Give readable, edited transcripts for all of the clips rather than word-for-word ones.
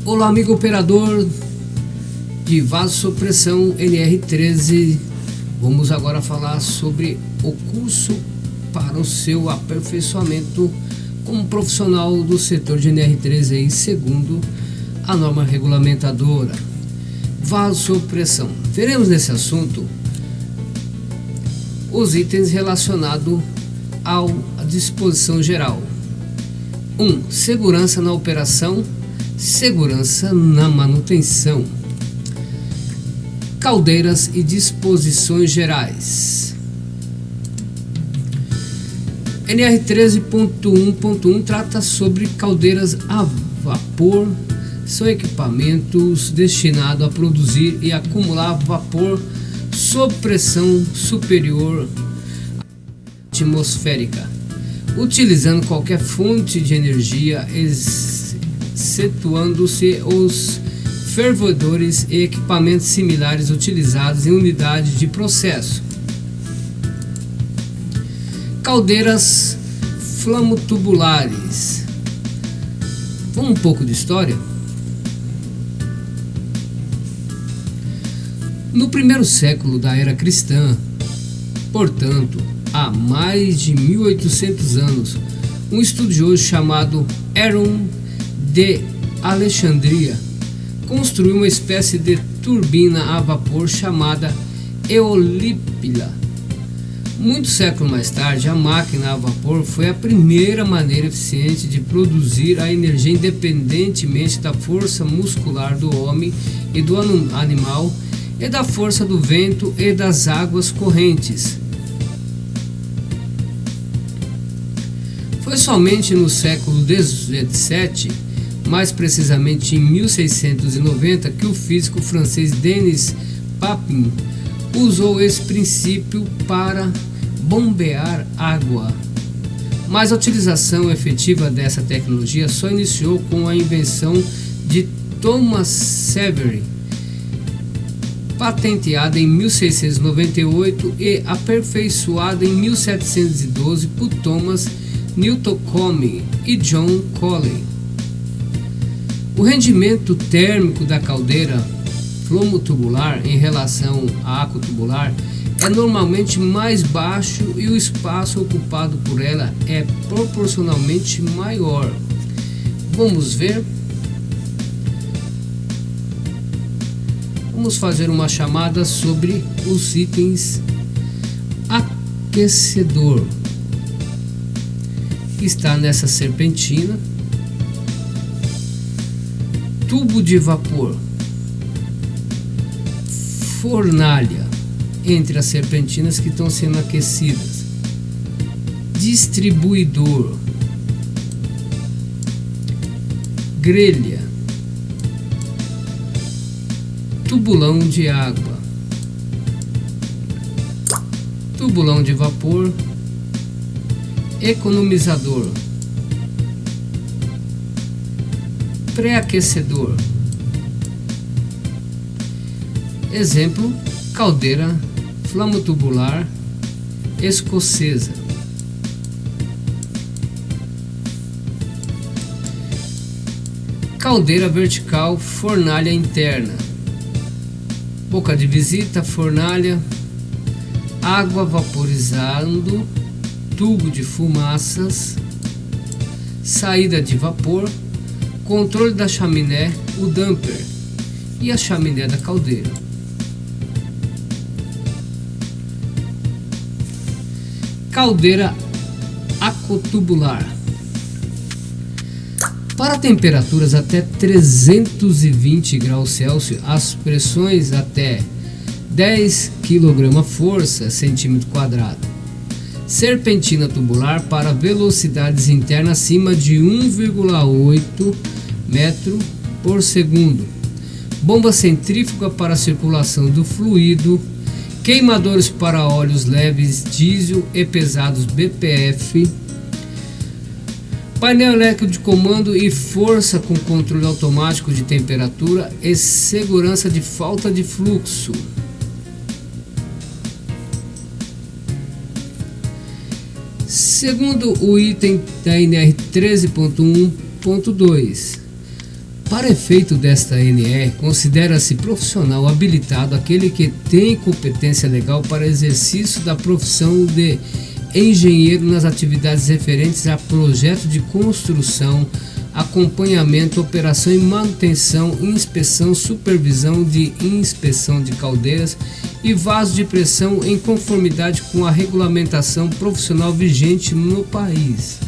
Olá, amigo operador de vasopressão NR13. Vamos agora falar sobre o curso para o seu aperfeiçoamento como profissional do setor de NR13 aí, segundo a norma regulamentadora. Vasopressão. Veremos nesse assunto os itens relacionados à disposição geral. 1. Segurança na operação, segurança na manutenção. Caldeiras e disposições gerais. NR13.1.1 trata sobre caldeiras a vapor. São equipamentos destinados a produzir e acumular vapor sob pressão superior atmosférica, utilizando qualquer fonte de energia, excetuando-se os fervedores e equipamentos similares utilizados em unidades de processo. Caldeiras flamotubulares. Vamos um pouco de história? No primeiro século da era cristã, portanto, há mais de 1800 anos, um estudioso chamado Heron de Alexandria construiu uma espécie de turbina a vapor chamada eolípila. Muitos séculos mais tarde, a máquina a vapor foi a primeira maneira eficiente de produzir a energia independentemente da força muscular do homem e do animal, e da força do vento e das águas correntes. Foi somente no século XVII, mais precisamente em 1690, que o físico francês Denis Papin usou esse princípio para bombear água. Mas a utilização efetiva dessa tecnologia só iniciou com a invenção de Thomas Savery, patenteada em 1698 e aperfeiçoada em 1712 por Thomas Newcomen e John Coley. O rendimento térmico da caldeira flamotubular em relação à aquotubular é normalmente mais baixo e o espaço ocupado por ela é proporcionalmente maior. Vamos ver? Vamos fazer uma chamada sobre os itens. Aquecedor, que está nessa serpentina. Tubo de vapor. Fornalha, entre as serpentinas que estão sendo aquecidas. Distribuidor. Grelha. Tubulão de água, tubulão de vapor, economizador, pré-aquecedor. Exemplo: caldeira flamotubular escocesa. Caldeira vertical, fornalha interna. Boca de visita, fornalha, água vaporizando, tubo de fumaças, saída de vapor, controle da chaminé, o damper e a chaminé da caldeira. Caldeira aquotubular. Para temperaturas até 320 graus Celsius, as pressões até 10 kg força centímetro quadrado. Serpentina tubular para velocidades internas acima de 1,8 metro por segundo. Bomba centrífuga para a circulação do fluido. Queimadores para óleos leves diesel e pesados BPF. Painel elétrico de comando e força com controle automático de temperatura e segurança de falta de fluxo. Segundo o item da NR 13.1.2, Para efeito desta NR, considera-se profissional habilitado aquele que tem competência legal para exercício da profissão de engenheiro nas atividades referentes a projeto de construção, acompanhamento, operação e manutenção, inspeção, supervisão de inspeção de caldeiras e vasos de pressão em conformidade com a regulamentação profissional vigente no país.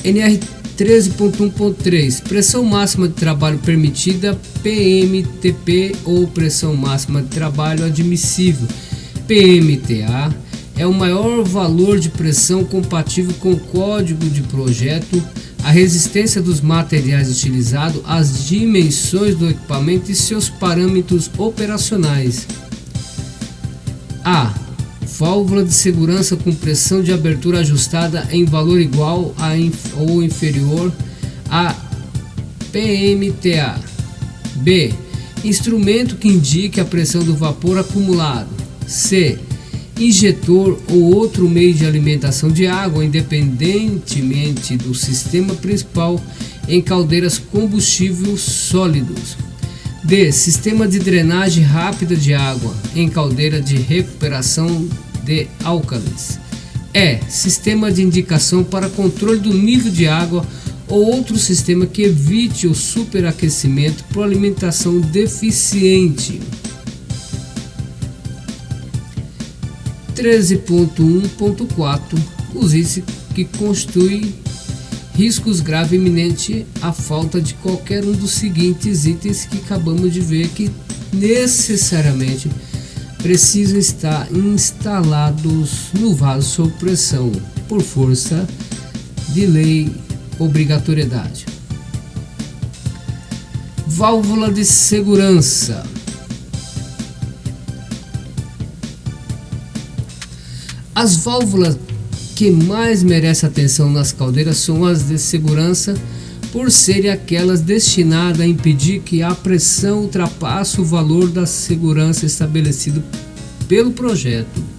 NR 13.1.3 Pressão máxima de trabalho permitida, PMTP, ou pressão máxima de trabalho admissível, PMTA, é o maior valor de pressão compatível com o código de projeto, a resistência dos materiais utilizados, as dimensões do equipamento e seus parâmetros operacionais. A. Válvula de segurança com pressão de abertura ajustada em valor igual a ou inferior a PMTA. B. Instrumento que indique a pressão do vapor acumulado. C. Injetor ou outro meio de alimentação de água, independentemente do sistema principal, em caldeiras combustíveis sólidos. D. Sistema de drenagem rápida de água, em caldeira de recuperação de álcalis. E. Sistema de indicação para controle do nível de água ou outro sistema que evite o superaquecimento por alimentação deficiente. 13.1.4 Os itens que constituem riscos graves iminentes à falta de qualquer um dos seguintes itens que acabamos de ver, que necessariamente precisam estar instalados no vaso sob pressão por força de lei, obrigatoriedade. Válvula de segurança. As válvulas que mais merecem atenção nas caldeiras são as de segurança, por serem aquelas destinadas a impedir que a pressão ultrapasse o valor da segurança estabelecido pelo projeto.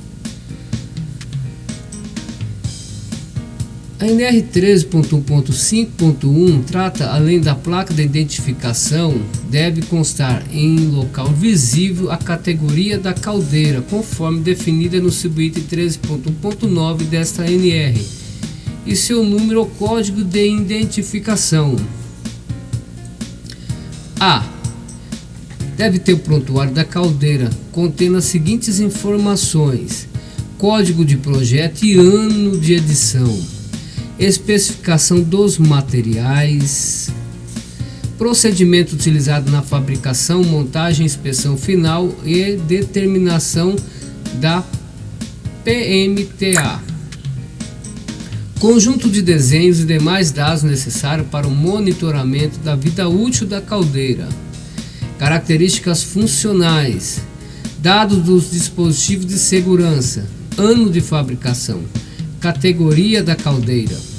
A NR 13.1.5.1 trata, além da placa de identificação, deve constar em local visível a categoria da caldeira, conforme definida no subitem 13.1.9 desta NR, e seu número ou código de identificação. A. Deve ter o prontuário da caldeira, contendo as seguintes informações: código de projeto e ano de edição, especificação dos materiais, procedimento utilizado na fabricação, montagem, inspeção final e determinação da PMTA, conjunto de desenhos e demais dados necessários para o monitoramento da vida útil da caldeira, características funcionais, dados dos dispositivos de segurança, ano de fabricação, categoria da caldeira.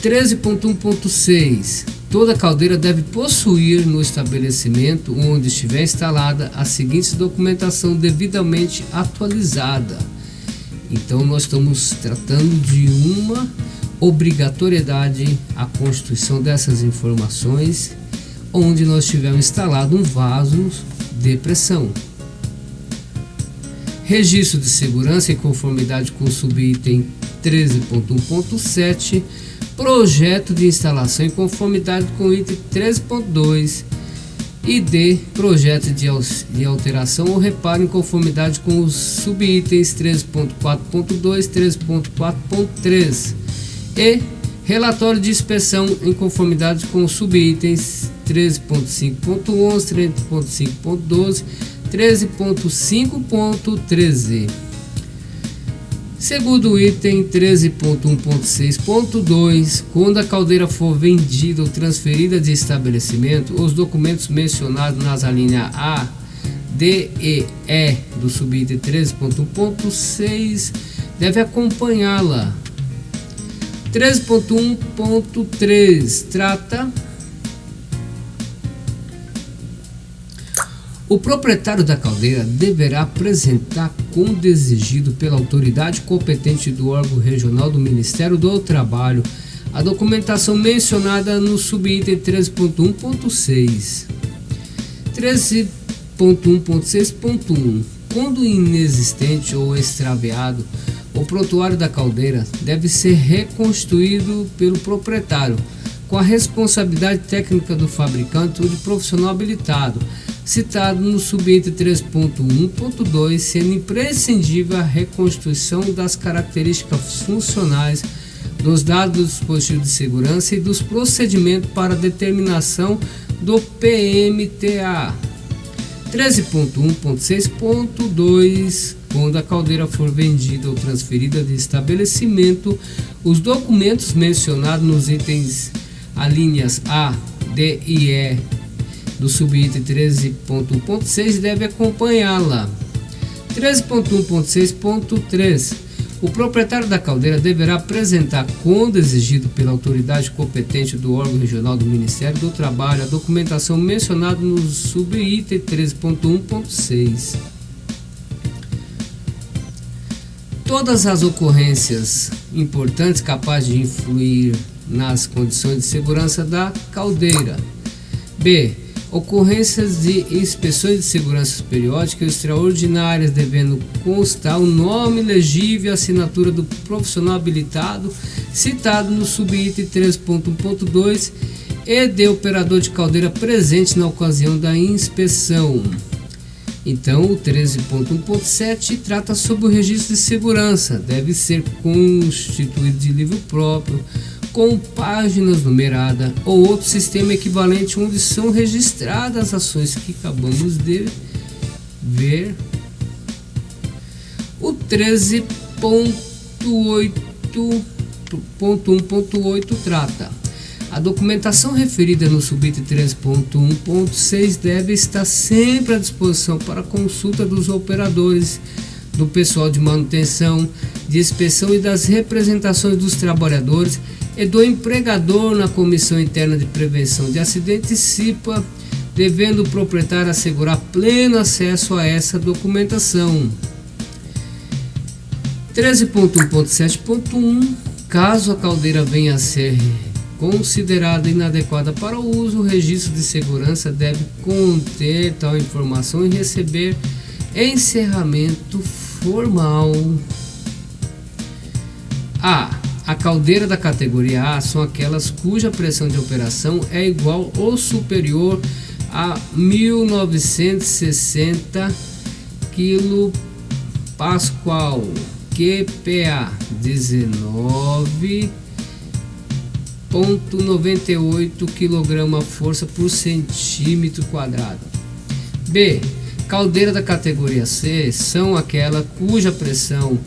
13.1.6 Toda caldeira deve possuir no estabelecimento onde estiver instalada a seguinte documentação devidamente atualizada. Então nós estamos tratando de uma obrigatoriedade a constituição dessas informações onde nós tivermos instalado um vaso de pressão. Registro de segurança em conformidade com o subitem 13.1.7, projeto de instalação em conformidade com o item 13.2 e D, projeto de alteração ou reparo em conformidade com os subitens 13.4.2, 13.4.3 e relatório de inspeção em conformidade com os subitens 13.5.11, 13.5.12, 13.5.13. Segundo o item 13.1.6.2, quando a caldeira for vendida ou transferida de estabelecimento, os documentos mencionados nas alíneas A, D e E do subitem 13.1.6 devem acompanhá-la. 13.1.3 trata: o proprietário da caldeira deverá apresentar, quando exigido pela autoridade competente do órgão regional do Ministério do Trabalho, a documentação mencionada no subitem 13.1.6. 13.1.6.1. Quando inexistente ou extraviado, o prontuário da caldeira deve ser reconstruído pelo proprietário, com a responsabilidade técnica do fabricante ou de profissional habilitado, citado no subitem 3.1.2, sendo imprescindível a reconstrução das características funcionais, dos dados do dispositivo de segurança e dos procedimentos para determinação do PMTA. 13.1.6.2. Quando a caldeira for vendida ou transferida de estabelecimento, os documentos mencionados nos itens alíneas A, D e E do subitem 13.1.6 devem acompanhá-la. 13.1.6.3. O proprietário da caldeira deverá apresentar, quando exigido pela autoridade competente do órgão regional do Ministério do Trabalho, a documentação mencionada no subitem 13.1.6. Todas as ocorrências importantes capazes de influir nas condições de segurança da caldeira. B. Ocorrências de inspeções de segurança periódicas e extraordinárias, devendo constar o nome legível e a assinatura do profissional habilitado, citado no subitem 3.1.2, e de operador de caldeira presente na ocasião da inspeção. Então, o 13.1.7 trata sobre o registro de segurança. Deve ser constituído de livro próprio, com páginas numeradas ou outro sistema equivalente onde são registradas as ações que acabamos de ver. O 13.1.8 trata: a documentação referida no subitem 3.1.6 deve estar sempre à disposição para consulta dos operadores, do pessoal de manutenção, de inspeção e das representações dos trabalhadores e do empregador na Comissão Interna de Prevenção de Acidentes CIPA, devendo o proprietário assegurar pleno acesso a essa documentação. 13.1.7.1. Caso a caldeira venha a ser considerada inadequada para o uso, o registro de segurança deve conter tal informação e receber encerramento formal. A caldeira da categoria A são aquelas cuja pressão de operação é igual ou superior a 1960 kPa, QPA 19,98 kg força por centímetro quadrado. B. Caldeira da categoria C são aquela cuja pressão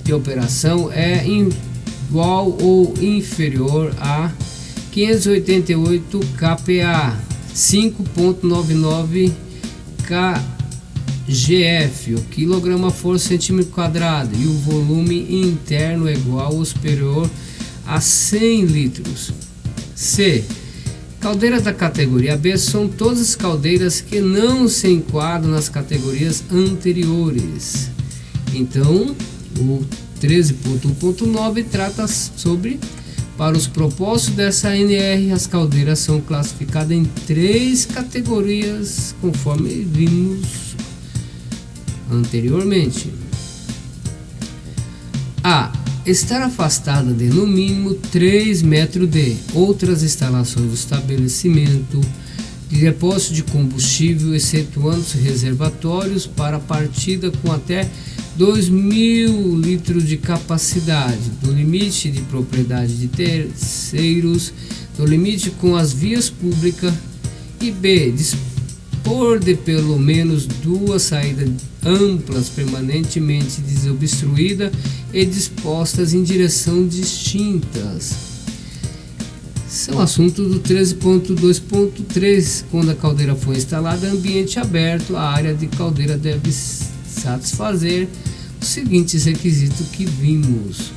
de operação é igual ou inferior a 588 kPa, 5,99 kgf, o quilograma força centímetro quadrado, e o volume interno é igual ou superior a 100 litros. C. Caldeira da categoria B são todas as caldeiras que não se enquadram nas categorias anteriores. Então, o 13.1.9 trata sobre: para os propósitos dessa ANR, as caldeiras são classificadas em 3 categorias, conforme vimos anteriormente. A. Estar afastada de no mínimo 3 metros de outras instalações do estabelecimento de depósito de combustível, excetuando-se reservatórios para partida com até 2.000 litros de capacidade, do limite de propriedade de terceiros, do limite com as vias públicas. E B. Dispor de pelo menos 2 saídas amplas, permanentemente desobstruídas e dispostas em direção distintas. São assuntos do 13.2.3. Quando a caldeira for instalada em ambiente aberto, a área de caldeira deve satisfazer os seguintes requisitos que vimos.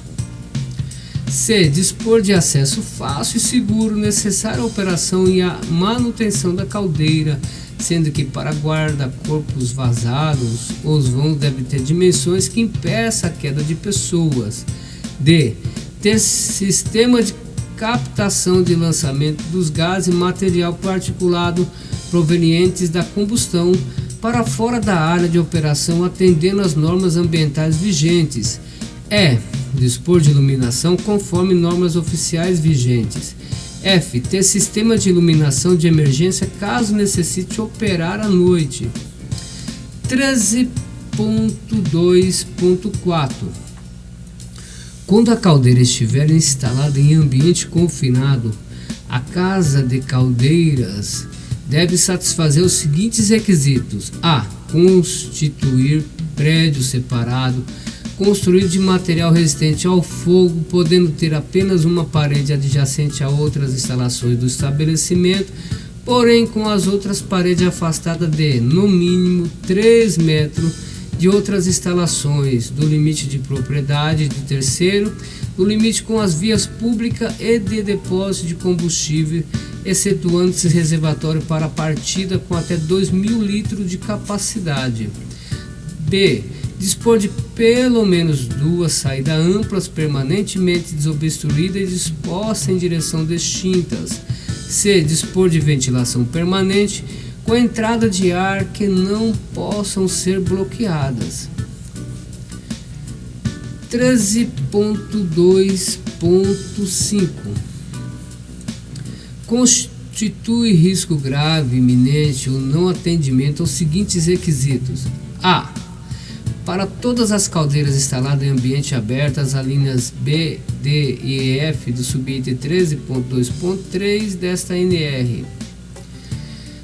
C. Dispor de acesso fácil e seguro necessário à operação e à manutenção da caldeira, sendo que para guarda-corpos vazados, os vãos devem ter dimensões que impeçam a queda de pessoas. D. Ter sistema de captação de lançamento dos gases e material particulado provenientes da combustão para fora da área de operação, atendendo às normas ambientais vigentes. E. Dispor de iluminação conforme normas oficiais vigentes. F. Ter sistema de iluminação de emergência caso necessite operar à noite. 13.2.4 Quando a caldeira estiver instalada em ambiente confinado, a casa de caldeiras deve satisfazer os seguintes requisitos: a. Constituir prédio separado, construído de material resistente ao fogo, podendo ter apenas uma parede adjacente a outras instalações do estabelecimento, porém com as outras paredes afastadas de, no mínimo, 3 metros de outras instalações, do limite de propriedade de terceiro, do limite com as vias públicas e de depósito de combustível, excetuando-se reservatório para partida com até 2.000 litros de capacidade. B. Dispor de pelo menos 2 saídas amplas, permanentemente desobstruídas e dispostas em direção distintas. C. Dispor de ventilação permanente, com entrada de ar que não possam ser bloqueadas. 13.2.5 Constitui risco grave, iminente ou não atendimento aos seguintes requisitos: a. Para todas as caldeiras instaladas em ambiente aberto, as alíneas B, D e F do subitem 13.2.3 desta NR.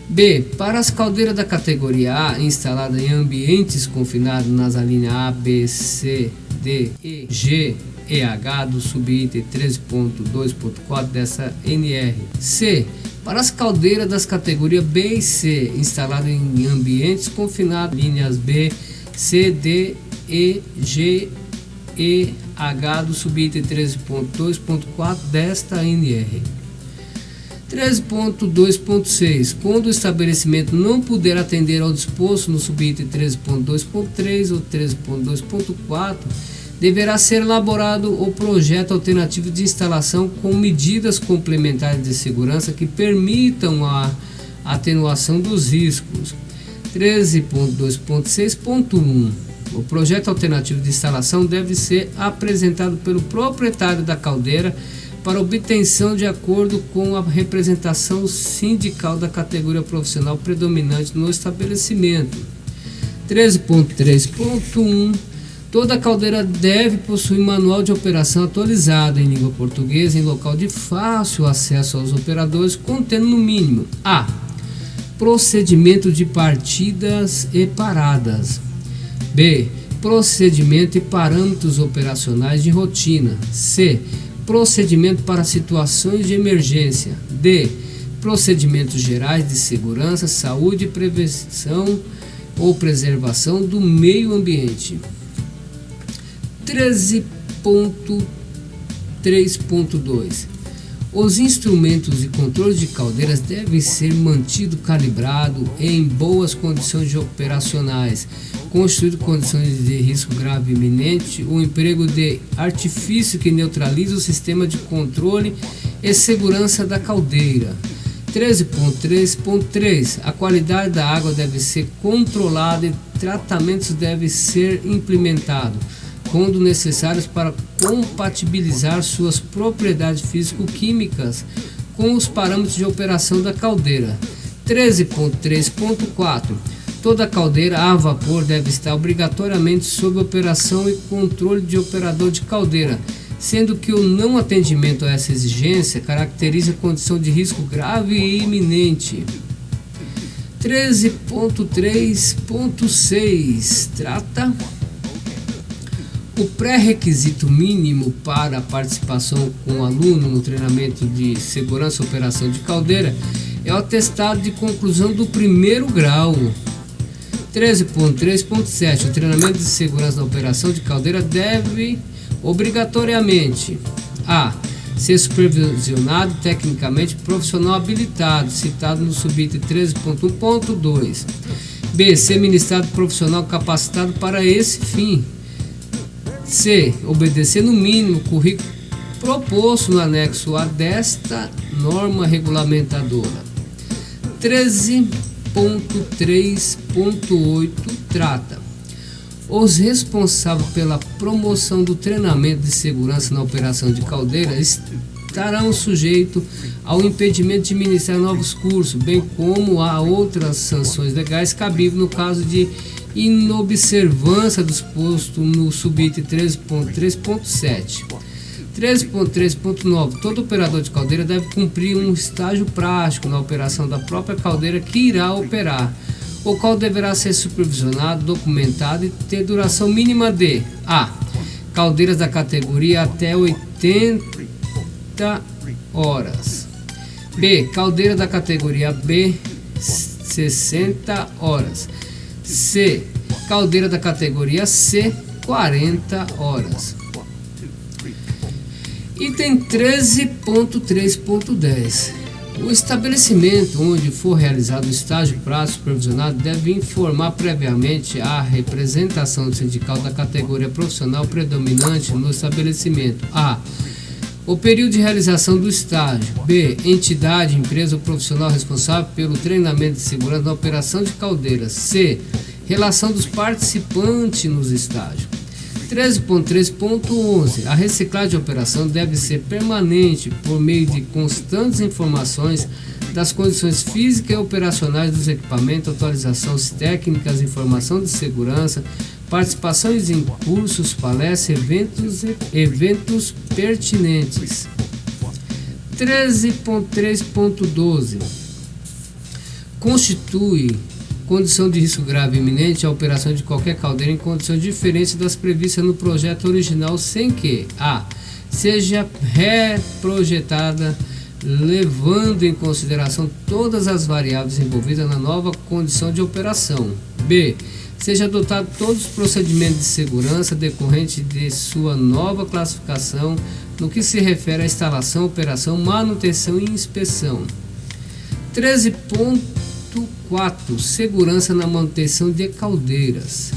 B. Para as caldeiras da categoria A instaladas em ambientes confinados nas alíneas A, B, C, D, E, G e H do subitem 13.2.4 dessa NR. C. Para as caldeiras das categorias B e C instaladas em ambientes confinados, linhas B, C, D, E, G e H do subitem 13.2.4 desta NR. 13.2.6 Quando o estabelecimento não puder atender ao disposto no subitem 13.2.3 ou 13.2.4, deverá ser elaborado o projeto alternativo de instalação com medidas complementares de segurança que permitam a atenuação dos riscos. 13.2.6.1 O projeto alternativo de instalação deve ser apresentado pelo proprietário da caldeira para obtenção de acordo com a representação sindical da categoria profissional predominante no estabelecimento. 13.3.1 Toda caldeira deve possuir manual de operação atualizado em língua portuguesa em local de fácil acesso aos operadores, contendo no mínimo: a. Procedimento de partidas e paradas. B. Procedimento e parâmetros operacionais de rotina. C. Procedimento para situações de emergência. D. Procedimentos gerais de segurança, saúde e prevenção ou preservação do meio ambiente. 13.3.2 Os instrumentos e controles de caldeiras devem ser mantidos calibrados em boas condições operacionais, construído condições de risco grave iminente, o emprego de artifício que neutraliza o sistema de controle e segurança da caldeira. 13.3.3 A qualidade da água deve ser controlada e tratamentos devem ser implementados, quando necessários, para compatibilizar suas propriedades físico-químicas com os parâmetros de operação da caldeira. 13.3.4 Toda caldeira a vapor deve estar obrigatoriamente sob operação e controle de operador de caldeira, sendo que o não atendimento a essa exigência caracteriza condição de risco grave e iminente. 13.3.6 Trata o pré-requisito mínimo para a participação com o aluno no treinamento de segurança e operação de caldeira é o atestado de conclusão do primeiro grau. 13.3.7 O treinamento de segurança da operação de caldeira deve obrigatoriamente: a. Ser supervisionado tecnicamente profissional habilitado, citado no subitem 13.1.2. B. Ser ministrado profissional capacitado para esse fim. C. Obedecer no mínimo proposto no anexo A desta norma regulamentadora. 13.3.8 trata: os responsáveis pela promoção do treinamento de segurança na operação de caldeira estarão sujeitos ao impedimento de ministrar novos cursos, bem como a outras sanções legais cabíveis no caso de inobservância dos postos no subitem 13.3.7. 13.3.9. Todo operador de caldeira deve cumprir um estágio prático na operação da própria caldeira que irá operar, o qual deverá ser supervisionado, documentado e ter duração mínima de a. Caldeiras da categoria até 80 horas. B. Caldeira da categoria B, 60 horas. C. Caldeira da categoria C, 40 horas. Item 13.3.10. O estabelecimento onde for realizado o estágio prático supervisionado deve informar previamente a representação sindical da categoria profissional predominante no estabelecimento: a. o período de realização do estágio; b. entidade, empresa ou profissional responsável pelo treinamento de segurança na operação de caldeiras; c. relação dos participantes nos estágios. 13.3.11. A reciclagem de operação deve ser permanente por meio de constantes informações das condições físicas e operacionais dos equipamentos, atualizações técnicas, informação de segurança, participações em cursos, palestras, eventos pertinentes. 13.3.12. Constitui condição de risco grave e iminente a operação de qualquer caldeira em condições diferentes das previstas no projeto original, sem que a. seja reprojetada levando em consideração todas as variáveis envolvidas na nova condição de operação; b. seja adotado todos os procedimentos de segurança decorrentes de sua nova classificação no que se refere à instalação, operação, manutenção e inspeção. 13.4. Segurança na manutenção de caldeiras.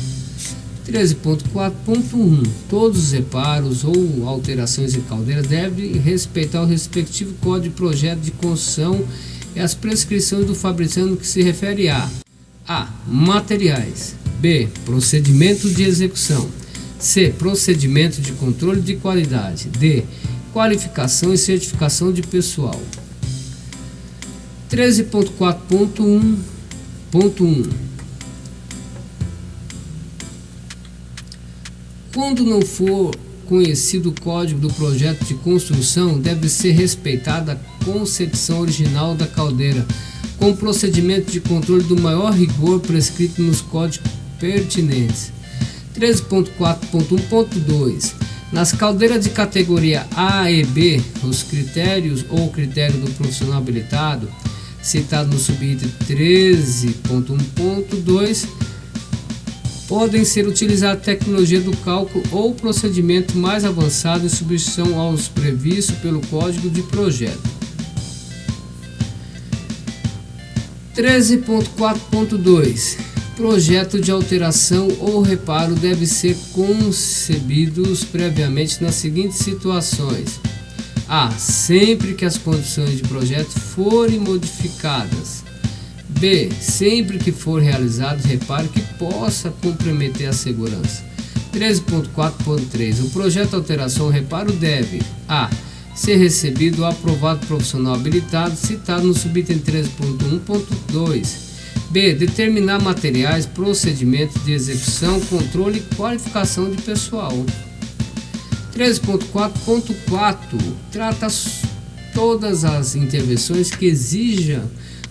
13.4.1. Todos os reparos ou alterações em caldeiras devem respeitar o respectivo código de projeto de construção e as prescrições do fabricante no que se refere a materiais; b. procedimento de execução; c. procedimento de controle de qualidade; d. qualificação e certificação de pessoal. 13.4.1.1. Quando não for conhecido o código do projeto de construção, deve ser respeitada a concepção original da caldeira, com procedimento de controle do maior rigor prescrito nos códigos pertinentes. 13.4.1.2. Nas caldeiras de categoria A e B, os critérios ou critério do profissional habilitado, citado no subitem 13.1.2, podem ser utilizadas tecnologia do cálculo ou procedimento mais avançado em substituição aos previstos pelo código de projeto. 13.4.2. Projeto de alteração ou reparo deve ser concebidos previamente nas seguintes situações: a. sempre que as condições de projeto forem modificadas; b. sempre que for realizado reparo que possa comprometer a segurança. 13.4.3. O projeto de alteração ou reparo deve: a. ser recebido ou aprovado profissional habilitado, citado no subitem 13.1.2; b. determinar materiais, procedimentos de execução, controle e qualificação de pessoal. 13.4.4. trata todas as intervenções que exijam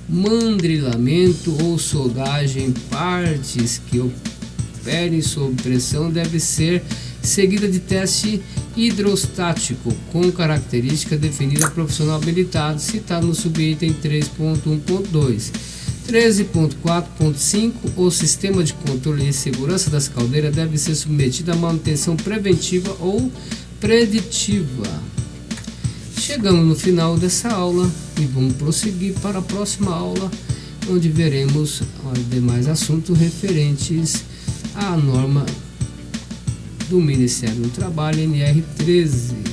mandrilamento ou soldagem, partes que operem sob pressão deve ser seguida de teste hidrostático com característica definida profissional habilitado, citado no subitem 3.1.2. 13.4.5. O sistema de controle e segurança das caldeiras deve ser submetido à manutenção preventiva ou preditiva. Chegamos no final dessa aula e vamos prosseguir para a próxima aula, onde veremos os demais assuntos referentes à norma do Ministério do Trabalho, NR 13.